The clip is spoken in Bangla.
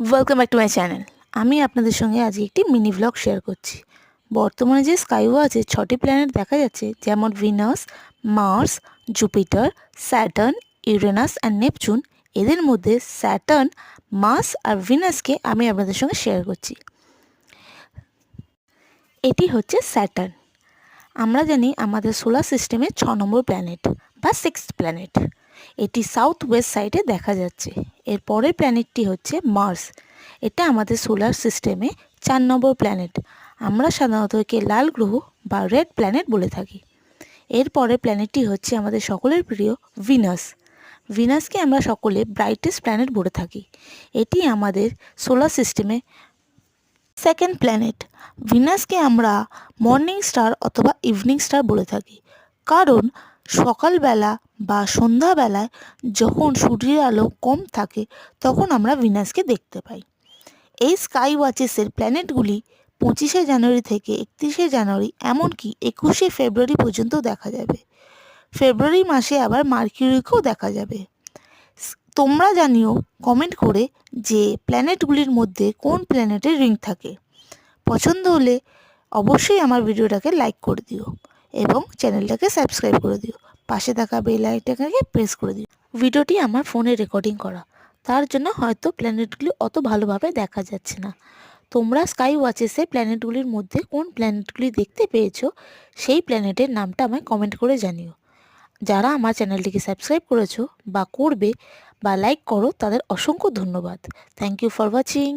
Welcome back to my channel. আমি আপনাদের সঙ্গে আজকে একটি মিনি ভ্লগ শেয়ার করছি। বর্তমানে যে স্কাই ওয়াচে 6টি প্ল্যানেট দেখা যাচ্ছে, যেমন Venus, Mars, Jupiter, Saturn, Uranus and Neptune. এদের মধ্যে স্যাটার্ন, মার্স আর ভিনাসকে আমি আপনাদের সঙ্গে শেয়ার করছি। এটি হচ্ছে স্যাটার্ন। আমরা জানি আমাদের সোলার সিস্টেমে 6 নম্বর প্ল্যানেট বা 6th প্ল্যানেট। এটি সাউথ ওয়েস্ট সাইডে দেখা যাচ্ছে। এর পরের প্ল্যানেটটি হচ্ছে মার্স। এটা আমাদের সোলার সিস্টেমে 4 নম্বর প্ল্যানেট। আমরা সাধারণত একে লাল গ্রহ বা রেড প্ল্যানেট বলে থাকি। এর পরের প্ল্যানেটটি হচ্ছে আমাদের সকলের প্রিয় ভিনাস। ভিনাসকে আমরা সকলে ব্রাইটেস্ট প্ল্যানেট বলে থাকি। এটি আমাদের সোলার সিস্টেমে সেকেন্ড প্ল্যানেট। ভিনাসকে আমরা মর্নিং স্টার অথবা ইভিনিং স্টার বলে থাকি, কারণ সকালবেলা বা সন্ধ্যাবেলায় যখন সূর্যের আলো কম থাকে তখন আমরা ভিনাসকে দেখতে পাই। এই স্কাই ওয়াচেসের প্ল্যানেটগুলি 25শে জানুয়ারি থেকে 31শে জানুয়ারি, এমনকি 21শে ফেব্রুয়ারি পর্যন্ত দেখা যাবে। ফেব্রুয়ারি মাসে আবার মার্কিউরিকেও দেখা যাবে। তোমরা জানিও কমেন্ট করে যে প্ল্যানেটগুলির মধ্যে কোন প্ল্যানেটের রিং থাকে। পছন্দ হলে অবশ্যই আমার ভিডিওটাকে লাইক করে দিও এবং চ্যানেলটাকে সাবস্ক্রাইব করে দিও। পাশে থাকা বেল আইকনটাকে প্রেস করে দিও। ভিডিওটি আমার ফোনে রেকর্ডিং করা, তার জন্য হয়তো প্ল্যানেটগুলি অত ভালোভাবে দেখা যাচ্ছে না। তোমরা স্কাই ওয়াচেসে প্ল্যানেটগুলির মধ্যে কোন প্ল্যানেটগুলি দেখতে পেয়েছো সেই প্ল্যানেটের নামটা আমায় কমেন্ট করে জানিও। যারা আমার চ্যানেলটিকে সাবস্ক্রাইব করেছো বা করবে বা লাইক করো, তাদের অসংখ্য ধন্যবাদ। Thank you for watching.